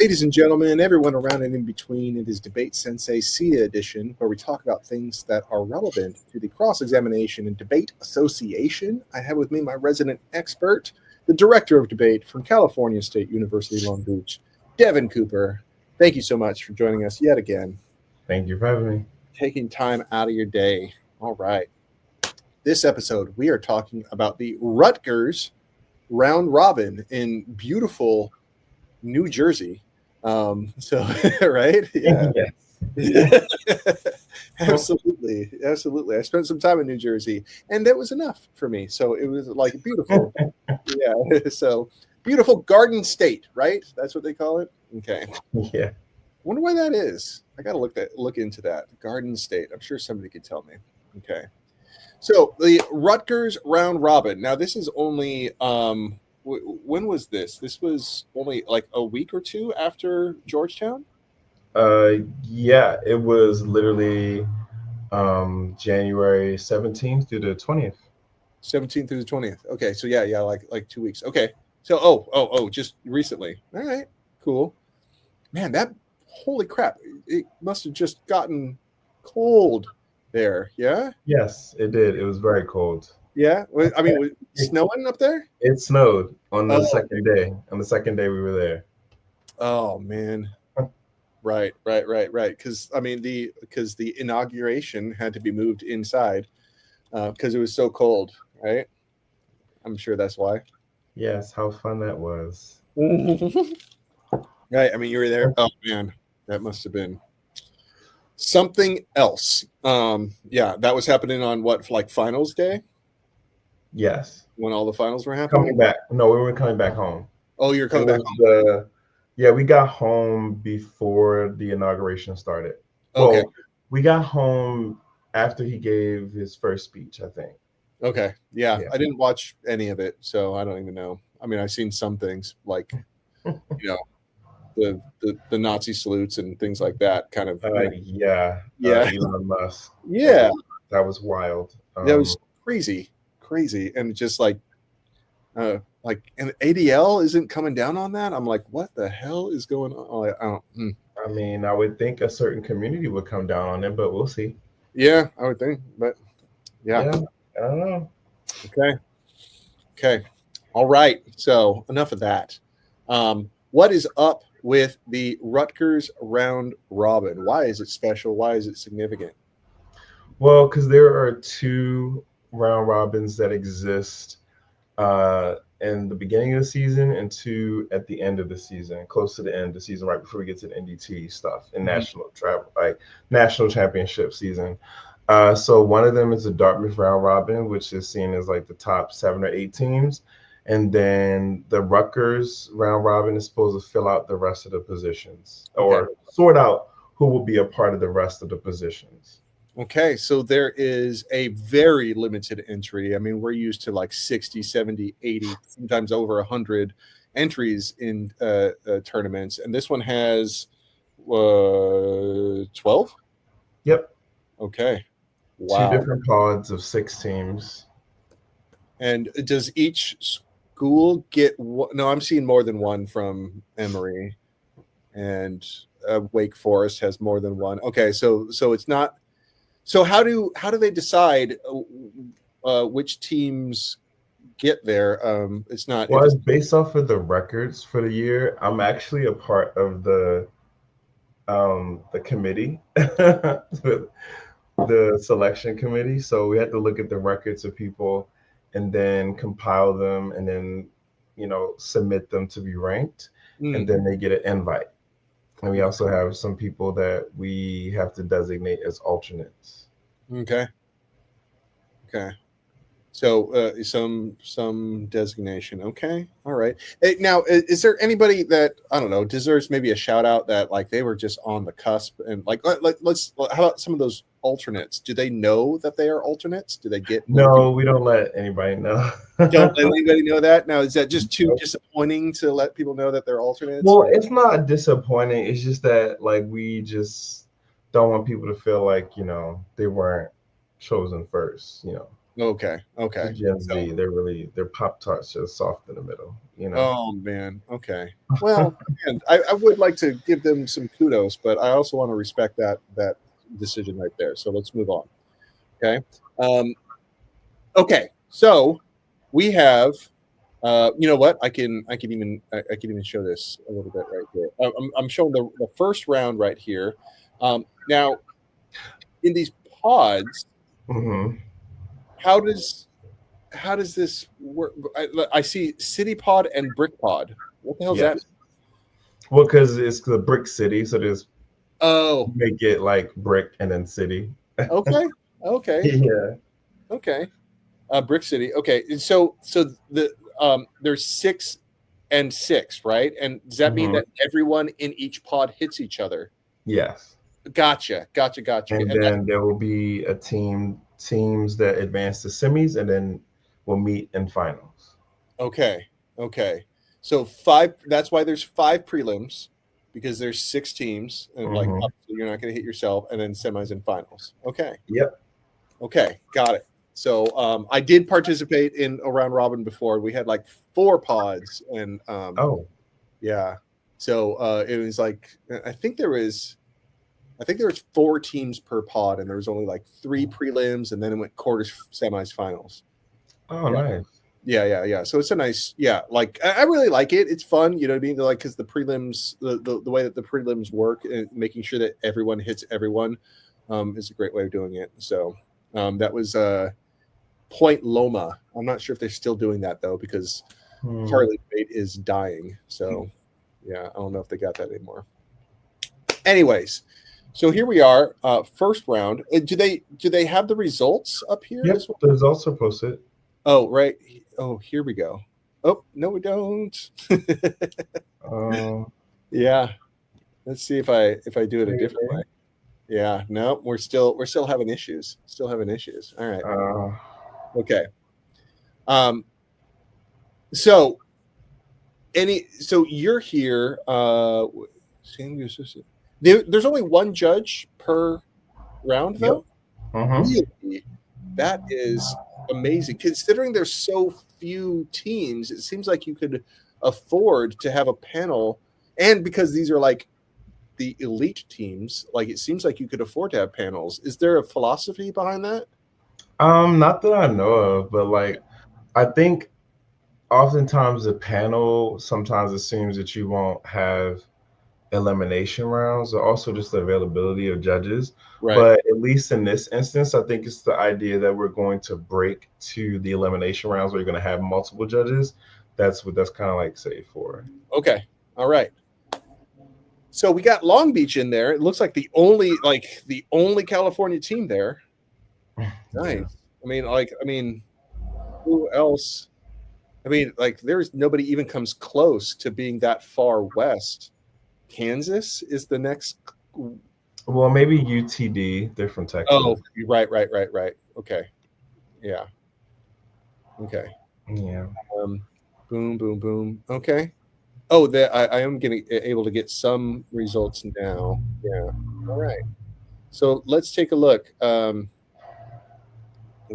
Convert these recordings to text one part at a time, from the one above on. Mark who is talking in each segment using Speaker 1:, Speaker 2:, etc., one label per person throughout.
Speaker 1: Ladies and gentlemen, everyone around and in between, it is Debate Sensei CEDA edition, where we talk about things that are relevant to the cross-examination and debate association. I have with me my resident expert, the director of debate from California State University, Long Beach, Deven Cooper. Thank you so much for joining us yet again.
Speaker 2: Thank you for having me.
Speaker 1: Taking time out of your day. All right. This episode, we are talking about the Rutgers Round Robin in beautiful New Jersey. Right? Yeah.
Speaker 2: Yes.
Speaker 1: Absolutely. I spent some time in New Jersey, and that was enough for me. So it was like beautiful. Yeah. So beautiful Garden State, right? That's what they call it. Okay.
Speaker 2: Yeah.
Speaker 1: Wonder why that is. I got to look into that. Garden State. I'm sure somebody could tell me. Okay. So the Rutgers Round Robin. Now this is only when was this? This was only like a week or two after Georgetown?
Speaker 2: Yeah, it was literally January 17th through the 20th.
Speaker 1: 17th through the 20th. Okay, so yeah, like 2 weeks. Okay. So just recently. All right, cool. Man, that holy crap. It must have just gotten cold there, yeah?
Speaker 2: Yes, it did. It was very cold.
Speaker 1: Yeah. I mean, was it snowing up there?
Speaker 2: It snowed on the second day. On the second day we were there.
Speaker 1: Oh man. Right. Because the inauguration had to be moved inside because it was so cold, right? I'm sure that's why.
Speaker 2: Yes, how fun that was.
Speaker 1: Right. I mean, you were there. Oh man, that must have been something else. Yeah, that was happening on what, like finals day?
Speaker 2: Yes.
Speaker 1: When all the finals were happening?
Speaker 2: Coming back. No, we were coming back home.
Speaker 1: Oh, you're coming back home.
Speaker 2: Yeah, we got home before the inauguration started.
Speaker 1: Okay.
Speaker 2: Well, we got home after he gave his first speech, I think.
Speaker 1: Okay. Yeah. I didn't watch any of it, so I don't even know. I mean, I've seen some things like, the Nazi salutes and things like that kind of.
Speaker 2: Yeah. Elon Musk.
Speaker 1: Yeah.
Speaker 2: That was wild.
Speaker 1: That was crazy. And just like and ADL isn't coming down on that. I'm like, what the hell is going on?
Speaker 2: I mean, I would think a certain community would come down on it, but we'll see.
Speaker 1: Yeah, I would think, but yeah,
Speaker 2: I don't know.
Speaker 1: Okay. All right. So enough of that. What is up with the Rutgers Round Robin? Why is it special? Why is it significant?
Speaker 2: Well, because there are two round robins that exist in the beginning of the season and two at the end of the season, close to the end of the season, right before we get to the NDT stuff and national championship season. So one of them is the Dartmouth Round Robin, which is seen as like the top 7 or 8 teams. And then the Rutgers Round Robin is supposed to fill out the rest of the positions or sort out who will be a part of the rest of the positions.
Speaker 1: Okay, so there is a very limited entry. I mean, we're used to like 60, 70, 80, sometimes over 100 entries in tournaments. And this one has 12?
Speaker 2: Yep.
Speaker 1: Okay. Wow.
Speaker 2: 2 different pods of 6 teams.
Speaker 1: And does each school get one? No, I'm seeing more than one from Emory. And Wake Forest has more than one. Okay, so it's not. So how do they decide which teams get there? It's not.
Speaker 2: Well, it's based off of the records for the year. I'm actually a part of the committee, the selection committee. So we had to look at the records of people and then compile them and then submit them to be ranked, and then they get an invite. And we also have some people that we have to designate as alternates.
Speaker 1: Okay. So some designation. Okay. All right. Now, is there anybody that, I don't know, deserves maybe a shout out that like they were just on the cusp and how about some of those alternates? Do they know that they are alternates? Do they get?
Speaker 2: No, we don't let anybody know.
Speaker 1: Don't let anybody know that? Now, is that just too disappointing to let people know that they're alternates?
Speaker 2: Well, it's not disappointing. It's just that like we just don't want people to feel like, they weren't chosen first,
Speaker 1: Okay.
Speaker 2: The
Speaker 1: Okay.
Speaker 2: Gen
Speaker 1: So,
Speaker 2: Z, they're Pop Tarts just soft in the middle, you know.
Speaker 1: oh man. Okay. Well, man, I would like to give them some kudos, but I also want to respect that decision right there. So let's move on. Okay. Okay. So we have. You know what? I can even show this a little bit right here. I'm showing the first round right here. Now in these pods,
Speaker 2: Hmm.
Speaker 1: how does this work? I see city pod and brick pod. What the hell is that?
Speaker 2: Yes. Well, because it's the brick city, so there's
Speaker 1: Oh,
Speaker 2: make it like brick and then city.
Speaker 1: okay, okay,
Speaker 2: Yeah.
Speaker 1: okay. Brick city. Okay, and so the there's 6 and 6, right? And does that mean
Speaker 2: Hmm.
Speaker 1: that everyone in each pod hits each other?
Speaker 2: Yes.
Speaker 1: Gotcha, gotcha, gotcha.
Speaker 2: And
Speaker 1: And
Speaker 2: then there will be teams that advance to semis and then will meet in finals.
Speaker 1: okay, okay. So 5. That's why there's 5 prelims, because there's 6 teams, and like
Speaker 2: Hmm.
Speaker 1: obviously you're not going to hit yourself, and then semis and finals. Okay,
Speaker 2: Yep.
Speaker 1: okay, got it. So I did participate in a round robin before. We had like 4 pods, and
Speaker 2: Oh.
Speaker 1: yeah. So it was like I think there was 4 teams per pod, and there was only like 3 prelims, and then it went quarters, semis, finals.
Speaker 2: Oh,
Speaker 1: Yeah.
Speaker 2: nice.
Speaker 1: Yeah. So it's a nice, yeah. Like I really like it. It's fun, you know what I mean? Like because the prelims, the way that the prelims work, and making sure that everyone hits everyone, is a great way of doing it. So that was Point Loma. I'm not sure if they're still doing that though, because Harley Debate is dying. So yeah, I don't know if they got that anymore. Anyways, so here we are, first round. Do they have the results up here
Speaker 2: Yep.
Speaker 1: as well?
Speaker 2: The results are posted.
Speaker 1: Oh, right. Oh, here we go. Oh, no, we don't.
Speaker 2: Um,
Speaker 1: Yeah. Let's see if I do it a different way. Yeah, no, we're still having issues. Still having issues. All right.
Speaker 2: uh,
Speaker 1: Okay. Um, so so you're here, there's only one judge per round
Speaker 2: yep.
Speaker 1: though?
Speaker 2: Hmm.
Speaker 1: Really? That is amazing. Considering there's so few teams, it seems like you could afford to have a panel, and because these are like the elite teams, like it seems like you could afford to have panels. Is there a philosophy behind that?
Speaker 2: Not that I know of, but like I think oftentimes the panel sometimes assumes that you won't have elimination rounds or also just the availability of judges.
Speaker 1: Right.
Speaker 2: But at least in this instance, I think it's the idea that we're going to break to the elimination rounds where you're going to have multiple judges. That's what that's kind of like say for.
Speaker 1: Okay. All right. So we got Long Beach in there. It looks like the only California team there. Nice.
Speaker 2: Yeah.
Speaker 1: I mean, who else? I mean, like there's nobody even comes close to being that far west. Kansas is the next.
Speaker 2: Well, maybe UTD. They're from Texas.
Speaker 1: Oh, right. Okay. Yeah. Okay.
Speaker 2: Yeah.
Speaker 1: Boom, boom, boom. Okay. Oh, I am getting able to get some results now. Yeah. All right. So let's take a look. Let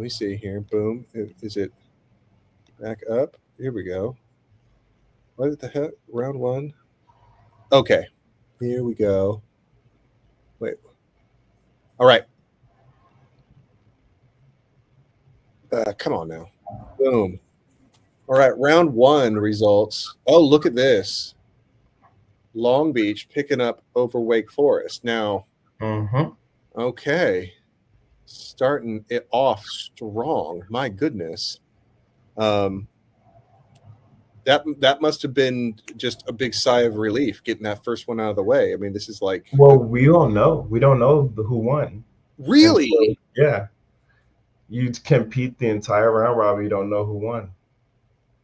Speaker 1: me see here. Boom. Is it back up? Here we go. What the heck? Round 1. Okay. Here we go. Wait. All right. Come on now. Boom. All right. Round 1 results. Oh, look at this. Long Beach picking up over Wake Forest. Now, okay. Starting it off strong. My goodness. That must have been just a big sigh of relief getting that first one out of the way. I mean, this is like,
Speaker 2: well, we don't know. We don't know who won.
Speaker 1: Really?
Speaker 2: So, yeah. You compete the entire round robin. You don't know who won.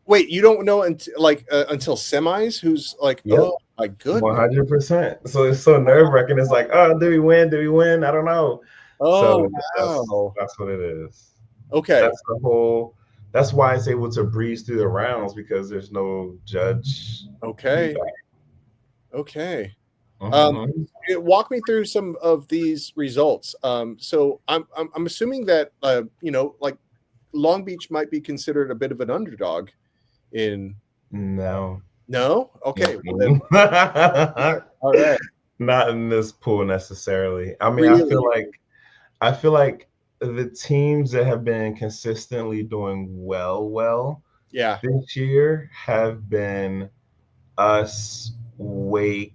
Speaker 1: Wait, you don't know until semis? Who's like,
Speaker 2: Yep.
Speaker 1: oh my goodness,
Speaker 2: 100%. So it's so nerve wracking. It's like, oh, did we win? Did we win? I don't know.
Speaker 1: oh
Speaker 2: So
Speaker 1: wow,
Speaker 2: that's what it is.
Speaker 1: okay,
Speaker 2: That's the whole. That's why it's able to breeze through the rounds because there's no judge.
Speaker 1: okay.
Speaker 2: Mhm.
Speaker 1: Walk me through some of these results. So I'm assuming that like Long Beach might be considered a bit of an underdog in.
Speaker 2: No.
Speaker 1: No? Okay. Well, then,
Speaker 2: Mm-mm.
Speaker 1: all right.
Speaker 2: Not in this pool necessarily. I mean,
Speaker 1: Really?
Speaker 2: I feel like the teams that have been consistently doing well
Speaker 1: Yeah.
Speaker 2: this year have been us, Wake,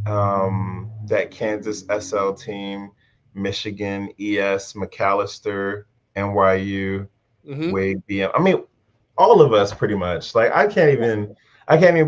Speaker 2: that Kansas SL team, Michigan, ES, McAllister, NYU,
Speaker 1: Mm-hmm.
Speaker 2: Wake, BM. I mean, all of us pretty much. Like I can't even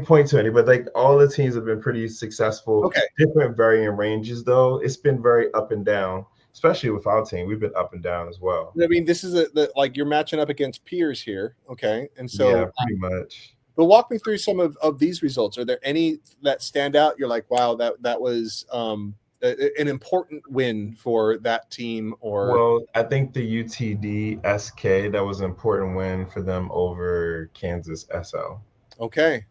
Speaker 2: point to any, but like all the teams have been pretty successful.
Speaker 1: Okay.
Speaker 2: Different varying ranges though. It's been very up and down, especially with our team. We've been up and down as well.
Speaker 1: I mean, this is like you're matching up against peers here. Okay. And so,
Speaker 2: Yeah, pretty much.
Speaker 1: but walk me through some of these results. Are there any that stand out? You're like, wow, that was an important win for that team, or
Speaker 2: Well, I think the UTD SK, that was an important win for them over Kansas SL.
Speaker 1: okay.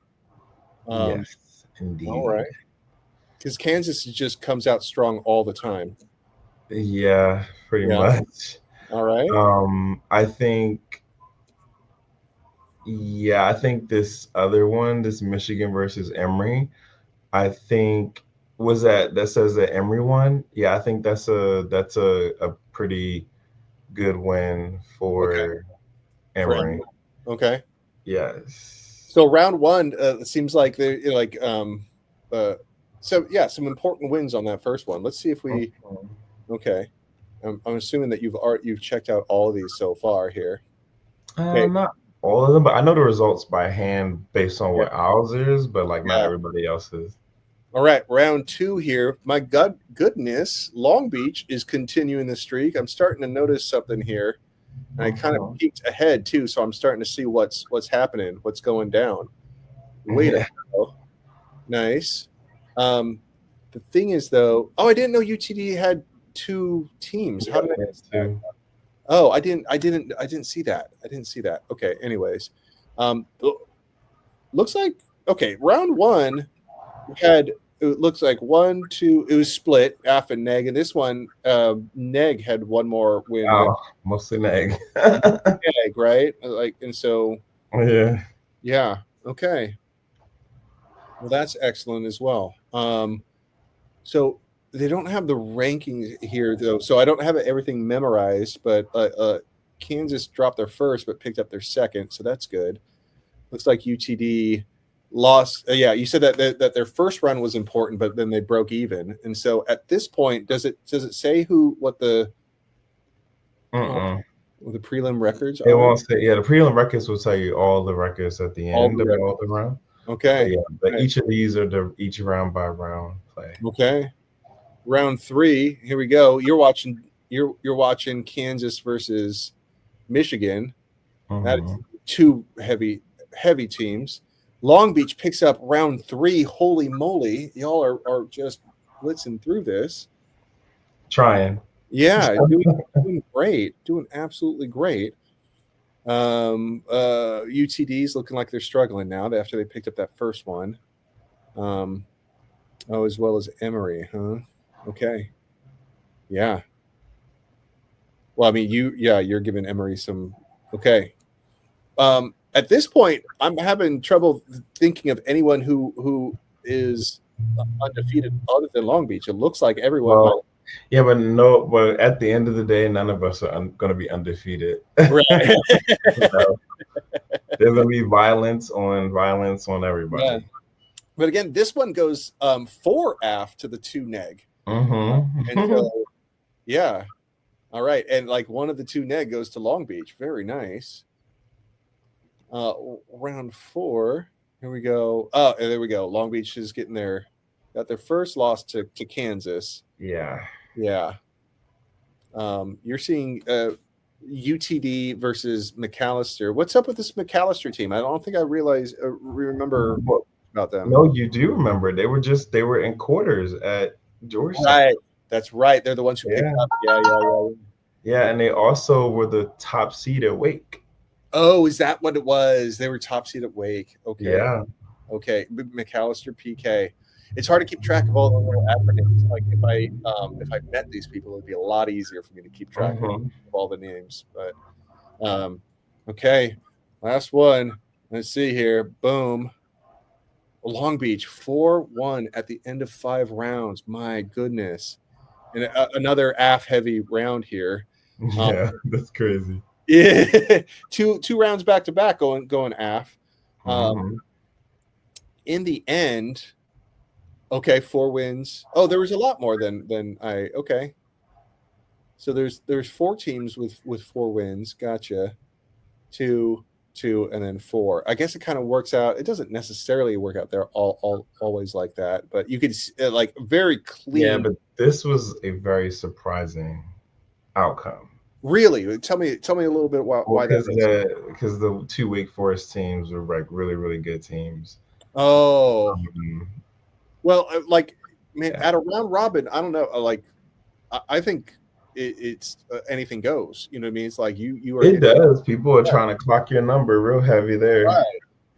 Speaker 2: Yes, indeed.
Speaker 1: All right. Because Kansas just comes out strong all the time.
Speaker 2: Yeah, pretty much.
Speaker 1: All right.
Speaker 2: I think this other one, this Michigan versus Emory, I think that says that Emory won. Yeah, I think that's a pretty good win for Emory.
Speaker 1: Okay.
Speaker 2: Yes.
Speaker 1: So round one, it seems like they like so yeah, some important wins on that first one. Let's see if we. Okay, I'm assuming that you've checked out all of these so far here.
Speaker 2: Not all of them, but I know the results by hand based on what ours is, but like not everybody else's.
Speaker 1: All right, round two here. My goodness, Long Beach is continuing the streak. I'm starting to notice something here. And I kind of peeked ahead too, so I'm starting to see what's happening, what's going down. Wait a minute. Nice. The thing is though, I didn't know UTD had two teams. How did I miss that? Oh, I didn't see that. I didn't see that. Okay, anyways. Looks like round one had, it looks like 1, 2, it was split, F and Neg, and this one, Neg had one more win.
Speaker 2: Oh, mostly Neg.
Speaker 1: Neg, right? Like, and so yeah, okay. Well, that's excellent as well. So they don't have the rankings here though, so I don't have everything memorized, but Kansas dropped their first but picked up their second, so that's good. Looks like UTD lost. Yeah, you said that their first run was important, but then they broke even. And so at this point, does it say what the prelim records are?
Speaker 2: It won't say. Yeah, the prelim records will tell you all the records at the end of all the round.
Speaker 1: Okay.
Speaker 2: But each of these are each round by round play.
Speaker 1: Okay. Round 3. Here we go. You're watching Kansas versus Michigan. That's two heavy teams. Long Beach picks up round 3. Holy moly. Y'all are just blitzing through this.
Speaker 2: Trying.
Speaker 1: Yeah, doing great. Doing absolutely great. UTD's looking like they're struggling now after they picked up that first one. As well as Emory, huh? Okay. Yeah. Well, I mean, you're giving Emory some. Okay. At this point, I'm having trouble thinking of anyone who is undefeated other than Long Beach. It looks like everyone.
Speaker 2: But at the end of the day, none of us are going to be undefeated. Right. There's going to be violence on everybody. Yeah.
Speaker 1: But again, this one goes 4 AF to the 2 neg. And so, yeah. All right. And like one of the 2 neg goes to Long Beach. Very nice. Round 4. Here we go. Oh, and there we go. Long Beach is got their first loss to Kansas.
Speaker 2: Yeah.
Speaker 1: Yeah. You're seeing UTD versus McAllister. What's up with this McAllister team? I don't think I remember about them.
Speaker 2: No, you do remember. They were in quarters at Georgetown.
Speaker 1: Right. That's right. They're the ones who picked up.
Speaker 2: Yeah, and they also were the top seed at Wake.
Speaker 1: Oh, is that what it was? They were top seed at Wake. Okay.
Speaker 2: Yeah.
Speaker 1: Okay. McAllister PK. It's hard to keep track of all the little acronyms. Like if I met these people, it'd be a lot easier for me to keep track of all the names. But Okay, last one. Let's see here. Boom. Long Beach 4-1 at the end of 5 rounds. My goodness. And another AF heavy round here.
Speaker 2: Yeah, that's crazy.
Speaker 1: Yeah, two rounds back to back going AF. In the end, okay, 4 wins. Oh, there was a lot more than I. Okay, so there's 4 teams with 4 wins. Gotcha. 2, 2, and then 4. I guess it kind of works out. It doesn't necessarily work out there all always like that, but you could like very clean.
Speaker 2: Yeah, but this was a very surprising outcome.
Speaker 1: Really, tell me a little bit why that.
Speaker 2: Because the 2 Wake Forest teams were like really good teams.
Speaker 1: Oh, well, like man, at a round robin, I don't know. Like, I think it's anything goes. You know what I mean? It's like you are.
Speaker 2: It does. People are trying to clock your number real heavy there.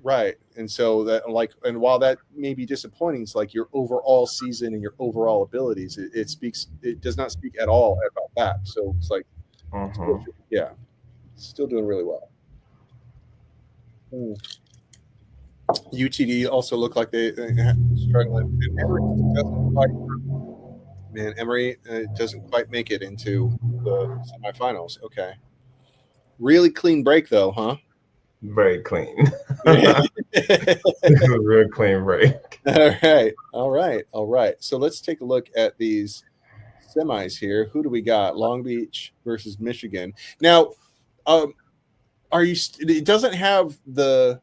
Speaker 1: Right. And so that and while that may be disappointing, it's like your overall season and your overall abilities. It does not speak at all about that. So it's like, still doing really well. UTD also look like they struggling. Emory doesn't quite make it into the semifinals. Okay. Really clean break though, huh?
Speaker 2: Very clean. Real clean break.
Speaker 1: All right. So let's take a look at these semis here. Who do we got? Long Beach versus Michigan. Now, are you? It doesn't have the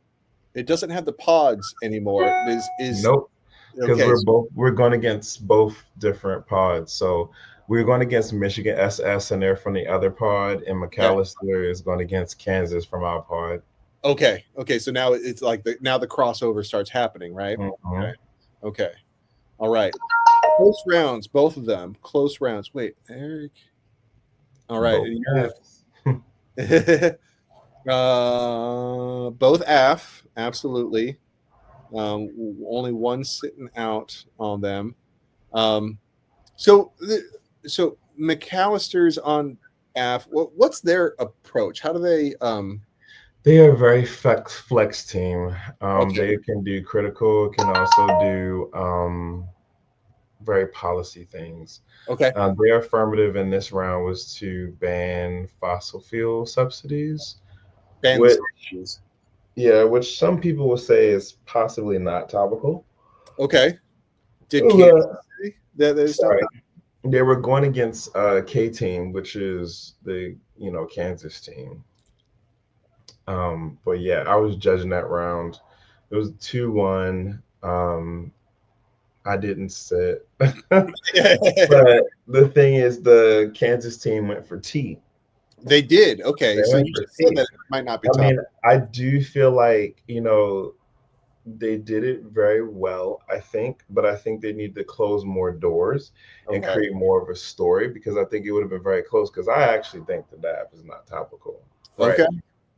Speaker 1: pods anymore.
Speaker 2: Nope. Because we're going against both different pods. So we're going against Michigan SS, and they're from the other pod, and McAllister is going against Kansas from our pod.
Speaker 1: Okay. So now it's like the crossover starts happening, right? Okay. All right. Close rounds, both of them. Close rounds. Wait, Eric. All right. Both AF, absolutely. Only one sitting out on them. So McAllister's on AF. What's their approach? How do they?
Speaker 2: They are a very flex team. They can do critical, can also do very policy things.
Speaker 1: Okay.
Speaker 2: Their affirmative in this round was to ban fossil fuel subsidies. Which some people will say is possibly not topical.
Speaker 1: Okay. Did Kansas say that is not?
Speaker 2: They were going against K team, which is the Kansas team. But yeah, I was judging that round. It was 2-1. I didn't sit. But the thing is, the Kansas team went for T.
Speaker 1: They did. Okay. So you just said that it might not be tough.
Speaker 2: I mean, I do feel like, they did it very well, I think, but I think they need to close more doors and create more of a story, because I think it would have been very close, because I actually think the DAP is not topical. Right? Okay.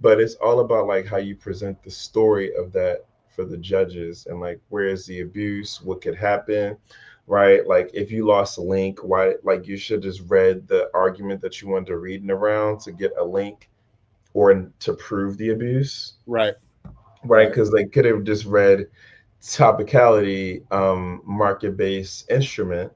Speaker 2: But it's all about like how you present the story of that for the judges, and like, where is the abuse? What could happen? Right? Like, if you lost a link, why? Like, you should just read the argument that you wanted to read in the round to get a link or to prove the abuse. Right? Because they could have just read topicality, market-based instrument,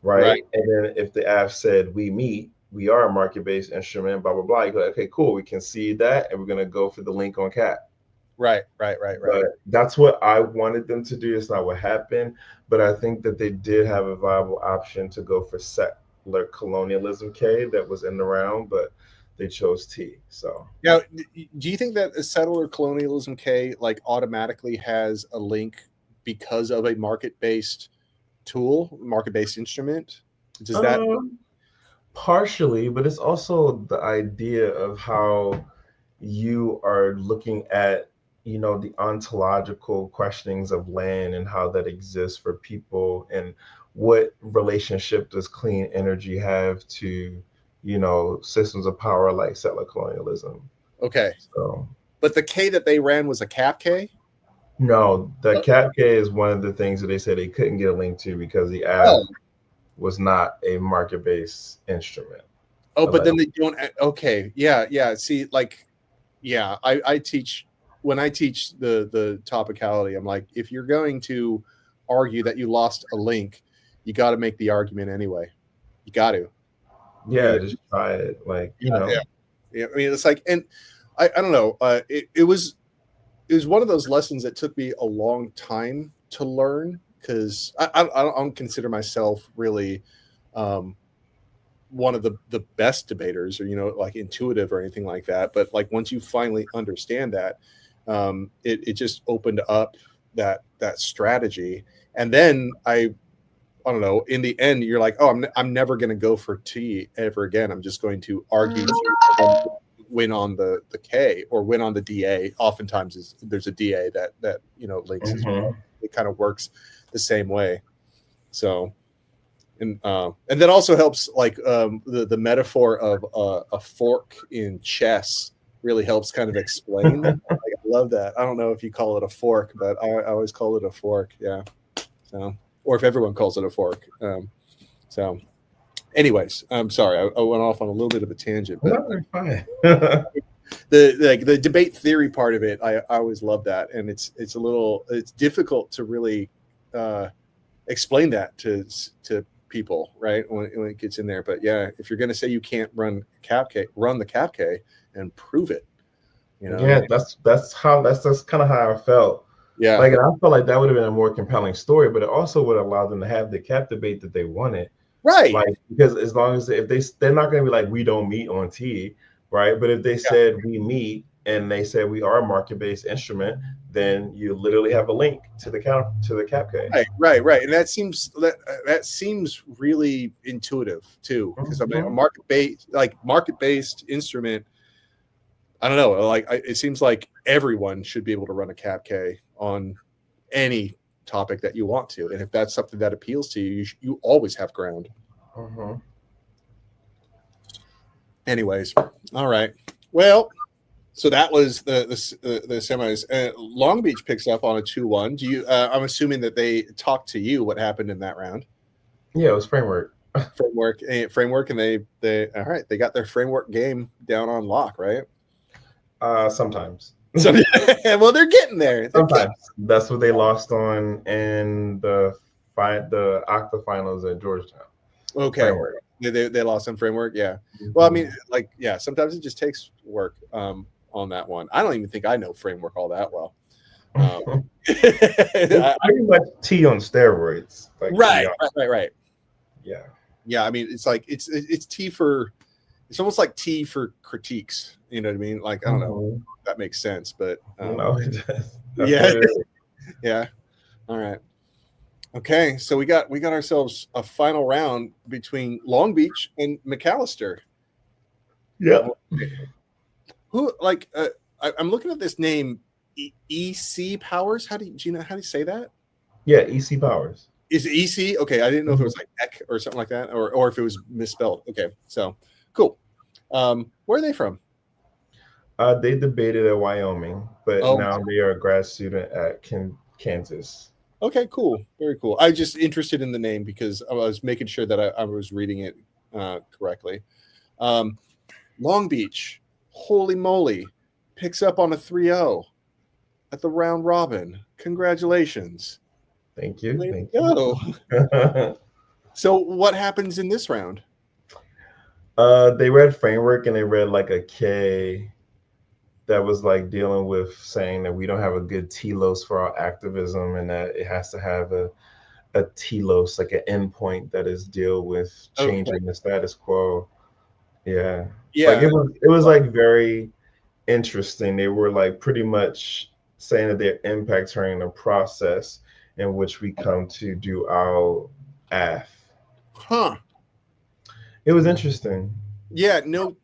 Speaker 2: right? And then if the app said we are a market-based instrument, blah, blah, blah, you go, okay, cool, we can see that, and we're going to go for the link on CAP. Right. But that's what I wanted them to do. It's not what happened, but I think that they did have a viable option to go for settler colonialism K that was in the round, but they chose T. So
Speaker 1: now, do you think that a settler colonialism K like automatically has a link because of a market-based tool, market-based instrument? Does that
Speaker 2: partially, but it's also the idea of how you are looking at the ontological questionings of land and how that exists for people, and what relationship does clean energy have to systems of power like settler colonialism.
Speaker 1: Okay.
Speaker 2: So,
Speaker 1: but the K that they ran was a cap K?
Speaker 2: No, the cap K is one of the things that they said they couldn't get a link to because the app was not a market-based instrument.
Speaker 1: Oh, but then they don't. Okay, yeah. See, like, yeah, I teach when I teach the topicality. I'm like, if you're going to argue that you lost a link, you got to make the argument anyway. You got to.
Speaker 2: Yeah, just try it. Like, you know.
Speaker 1: Yeah. I mean, it's like, and I don't know. It was one of those lessons that took me a long time to learn because I don't consider myself really one of the best debaters or like intuitive or anything like that. But like once you finally understand that, it just opened up that strategy. And then I don't know. In the end, you're like, oh, I'm never going to go for T ever again. I'm just going to argue to win on the K or win on the DA. Oftentimes, there's a DA that links as well. It kind of works the same way. So, and that also helps. Like the metaphor of a fork in chess really helps kind of explain. Like, I love that. I don't know if you call it a fork, but I always call it a fork. Yeah. So. Or if everyone calls it a fork. So, anyways, I'm sorry, I went off on a little bit of a tangent. But
Speaker 2: fine.
Speaker 1: the debate theory part of it, I always love that, and it's difficult to really explain that to people, right? When it gets in there. But yeah, if you're going to say you can't run the cap K and prove it.
Speaker 2: Yeah, that's kind of how I felt.
Speaker 1: Yeah.
Speaker 2: Like, and I felt like that would have been a more compelling story, but it also would allow them to have the cap debate that they wanted.
Speaker 1: Right.
Speaker 2: Like, because as long as they're not going to be like, we don't meet on T, right? But if they said we meet and they said we are a market-based instrument, then you literally have a link to the cap K.
Speaker 1: Right. And that seems really intuitive too, because I mean, a market-based instrument. I don't know. Like, it seems like everyone should be able to run a cap K on any topic that you want to, and if that's something that appeals to you, you always have ground. Anyways, all right. Well, so that was the semis. Long Beach picks up on a 2-1. Do you? I'm assuming that they talked to you. What happened in that round?
Speaker 2: Yeah, it was framework,
Speaker 1: and they all right. They got their framework game down on lock, right?
Speaker 2: Sometimes.
Speaker 1: Well, they're getting there.
Speaker 2: Sometimes that's what they lost on in the octa finals at Georgetown.
Speaker 1: Okay,
Speaker 2: framework.
Speaker 1: They lost on framework. Yeah. Well, I mean, like, yeah. Sometimes it just takes work on that one. I don't even think I know framework all that well.
Speaker 2: It's pretty much T on steroids. Like,
Speaker 1: right.
Speaker 2: Yeah.
Speaker 1: I mean, it's like it's T for. It's almost like T for critiques. You know what I mean? Like, I don't know if that makes sense, but
Speaker 2: no, it does.
Speaker 1: Yeah. All right. Okay, so we got ourselves a final round between Long Beach and McAllister.
Speaker 2: Yeah.
Speaker 1: Who like I'm looking at this name EC Powers. How do you say that?
Speaker 2: Yeah, EC Powers.
Speaker 1: Is it EC? Okay, I didn't know if it was like Ek or something like that, or if it was misspelled. Okay, so cool. Where are they from?
Speaker 2: They debated at Wyoming, but now they are a grad student at Kansas.
Speaker 1: Okay, cool. Very cool. I was just interested in the name because I was making sure that I was reading it correctly. Long Beach, holy moly, picks up on a 3-0 at the round robin. Congratulations.
Speaker 2: Thank you.
Speaker 1: Thank you. So what happens in this round?
Speaker 2: They read framework and they read like a K that was like dealing with saying that we don't have a good telos for our activism and that it has to have a telos, like an endpoint that is deal with changing the status quo. Yeah. Like it was like very interesting. They were like pretty much saying that their impacts are in the process in which we come to do our AF.
Speaker 1: Huh.
Speaker 2: It was interesting.
Speaker 1: Yeah, no,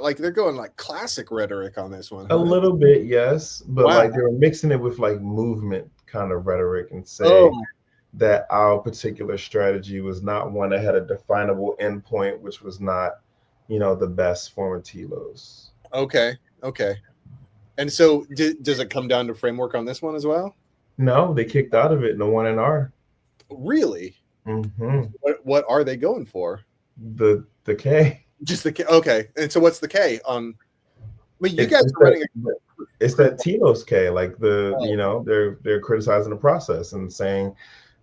Speaker 1: like they're going like classic rhetoric on this one.
Speaker 2: A little bit, yes, but like they were mixing it with like movement kind of rhetoric and saying that our particular strategy was not one that had a definable endpoint, which was not, the best form of telos. Okay.
Speaker 1: And so, does it come down to framework on this one as well?
Speaker 2: No, they kicked out of it. No 1 NR.
Speaker 1: Really?
Speaker 2: Mm-hmm.
Speaker 1: What are they going for?
Speaker 2: The K.
Speaker 1: Just the K. Okay. And so what's the K on? I mean, you
Speaker 2: It's,
Speaker 1: guys
Speaker 2: it's
Speaker 1: are running.
Speaker 2: that, it's that Tito's K, like
Speaker 1: Oh,
Speaker 2: they're criticizing the process and saying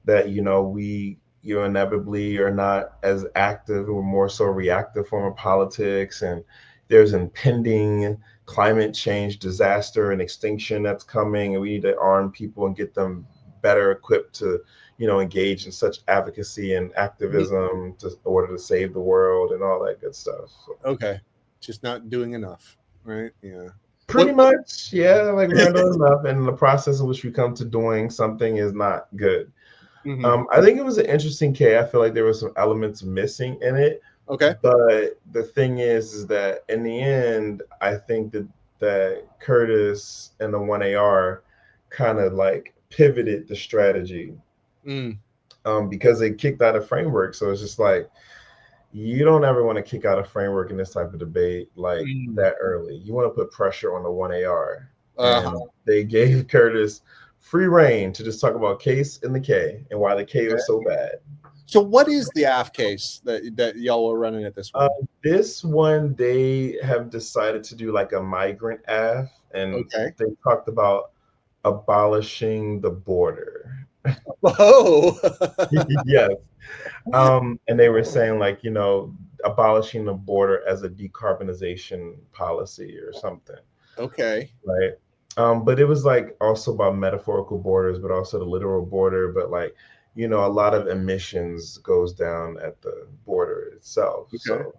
Speaker 2: that we inevitably are not as active, we're more so reactive form of politics, and there's impending climate change disaster and extinction that's coming, and we need to arm people and get them better equipped to engage in such advocacy and activism in order to save the world and all that good stuff. So.
Speaker 1: okay. Just not doing enough, right? Yeah.
Speaker 2: Pretty much, yeah. Like we're not doing enough, and the process in which we come to doing something is not good.
Speaker 1: Mhm.
Speaker 2: I think it was an interesting K. I feel like there were some elements missing in it,
Speaker 1: Okay.
Speaker 2: but the thing is that in the end, I think that Curtis and the 1AR kind of like pivoted the strategy
Speaker 1: Mm.
Speaker 2: because they kicked out a framework. So it's just like you don't ever want to kick out a framework in this type of debate like
Speaker 1: Mm.
Speaker 2: that early. You want to put pressure on the 1AR, and
Speaker 1: Uh-huh.
Speaker 2: they gave Curtis free reign to just talk about case and the K and why the K
Speaker 1: Okay.
Speaker 2: was so bad.
Speaker 1: So what is the AF case that y'all are running at this one?
Speaker 2: This one, they have decided to do like a migrant AF, and
Speaker 1: Okay.
Speaker 2: they talked about abolishing the border.
Speaker 1: Oh.
Speaker 2: Yes. And they were saying like, abolishing the border as a decarbonization policy or something,
Speaker 1: Okay.
Speaker 2: right? But it was like also about metaphorical borders, but also the literal border. But like, a lot of emissions goes down at the border itself.
Speaker 1: Okay.
Speaker 2: So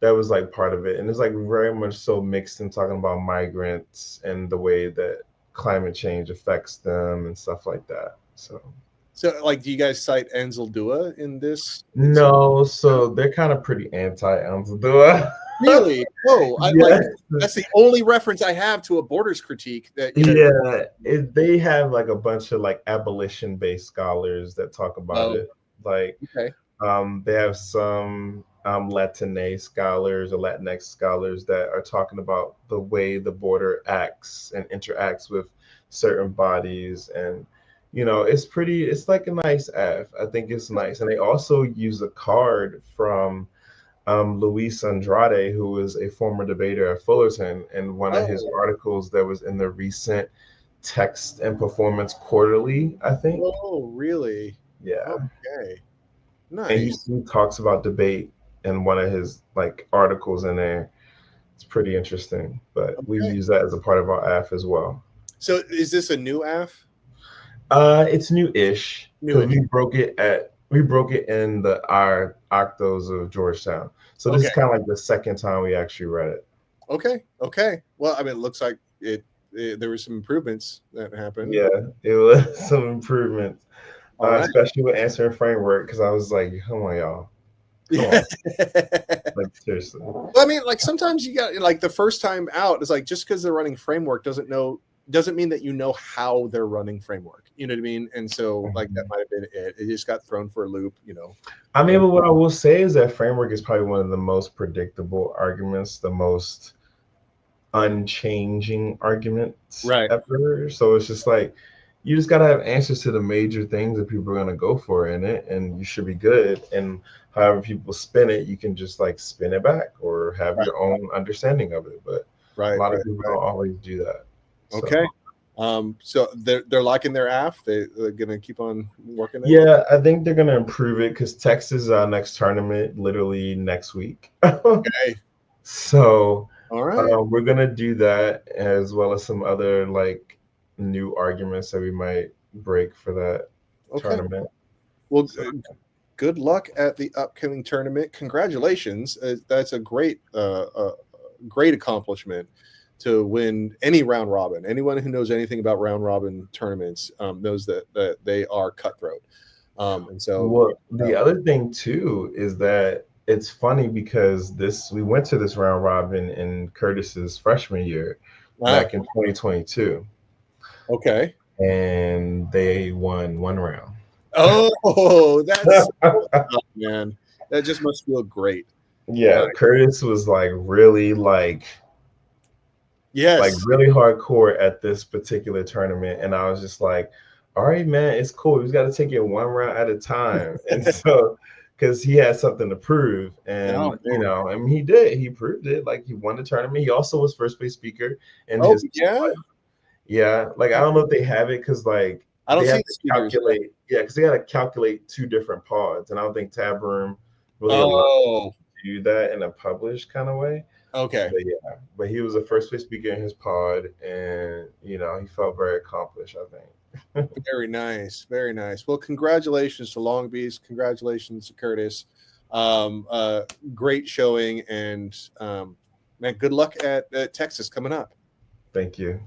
Speaker 2: that was like part of it. And it's like very much so mixed in talking about migrants and the way that climate change affects them and stuff like that.
Speaker 1: So, like, do you guys cite Ansel Dua in this?
Speaker 2: No, so they're kind of pretty anti-Amzadua.
Speaker 1: Really? Oh, I like
Speaker 2: Yes.
Speaker 1: that's the only reference I have to a borders critique that
Speaker 2: Yeah, they have like a bunch of like abolition-based scholars that talk about
Speaker 1: Oh,
Speaker 2: it. Like,
Speaker 1: okay.
Speaker 2: they have some Latinx scholars or Latinx scholars that are talking about the way the border acts and interacts with certain bodies, and it's like a nice F. I think it's nice, and they also use a card from Luis Andrade, who was a former debater at Fullerton, and one of his
Speaker 1: Oh,
Speaker 2: articles that was in the recent Text and Performance Quarterly, I think.
Speaker 1: whoa, really?
Speaker 2: Yeah.
Speaker 1: Okay.
Speaker 2: And
Speaker 1: Nice.
Speaker 2: he talks about debate in one of his like articles in there. It's pretty interesting, but we've
Speaker 1: Okay.
Speaker 2: used that as a part of our AF as well.
Speaker 1: So is this a new AF?
Speaker 2: It's new-ish because
Speaker 1: Newish.
Speaker 2: we broke it in our octos of Georgetown. So this
Speaker 1: Okay.
Speaker 2: is kind of like the second time we actually read it.
Speaker 1: Okay. Okay. Well, I mean, it looks like there were some improvements that happened.
Speaker 2: Yeah, it was some improvements,
Speaker 1: All right.
Speaker 2: especially with answering framework, because I was like, come on, y'all. Come
Speaker 1: Yeah.
Speaker 2: on. Like, seriously.
Speaker 1: Well, I mean, like sometimes you got like the first time out is like just because they're running framework doesn't mean that you know how they're running framework. You know what I mean? And so like that might have been it. It just got thrown for a loop,
Speaker 2: I mean, but what I will say is that framework is probably one of the most predictable arguments, the most unchanging arguments
Speaker 1: Right.
Speaker 2: ever. So it's just like you just gotta have answers to the major things that people are gonna go for in it, and you should be good. And however people spin it, you can just like spin it back or have your own understanding of it. But a
Speaker 1: Right.
Speaker 2: lot of people don't always do that. So.
Speaker 1: Okay. So they're liking their AF. They're gonna keep on working it.
Speaker 2: Yeah, I think they're gonna improve it because Texas is our next tournament, literally next week.
Speaker 1: Okay.
Speaker 2: So
Speaker 1: All right.
Speaker 2: we're gonna do that as well as some other like new arguments that we might break for that
Speaker 1: Okay.
Speaker 2: tournament.
Speaker 1: Well,
Speaker 2: So,
Speaker 1: good luck at the upcoming tournament. Congratulations. That's a great accomplishment to win any round robin. Anyone who knows anything about round robin tournaments knows that they are cutthroat. And so,
Speaker 2: well, the other thing too is that it's funny because we went to this round robin in Curtis's freshman year back in 2022.
Speaker 1: Okay.
Speaker 2: And they won one round.
Speaker 1: Oh, that's man. That just must feel great.
Speaker 2: Yeah, Curtis was like really
Speaker 1: Yes.
Speaker 2: really hardcore at this particular tournament, and I was just like, all right, man, it's cool. We just got to take it one round at a time. And so because he had something to prove. And,
Speaker 1: Oh,
Speaker 2: you
Speaker 1: man.
Speaker 2: know, I mean, he did. He proved it. Like, he won the tournament. He also was first place speaker in
Speaker 1: Oh,
Speaker 2: his
Speaker 1: yeah.
Speaker 2: yeah. Like, I don't know if they have it because, like,
Speaker 1: I don't
Speaker 2: they
Speaker 1: see
Speaker 2: have
Speaker 1: the
Speaker 2: to
Speaker 1: speakers.
Speaker 2: calculate. Yeah, because they got to calculate 2 different pods. And I don't think Tab Room really allows
Speaker 1: Oh,
Speaker 2: you to do that in a published kind of way.
Speaker 1: okay.
Speaker 2: But yeah, but he was a first place speaker in his pod, and you know he felt very accomplished, I think.
Speaker 1: Very nice. Very nice. Well, congratulations to Long Beach. Congratulations to Curtis. Great showing, and man, good luck at Texas coming up.
Speaker 2: Thank you.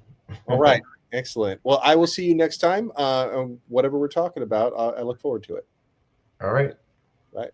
Speaker 1: All right. Excellent. Well, I will see you next time. On whatever we're talking about, I look forward to it.
Speaker 2: All right.
Speaker 1: Right.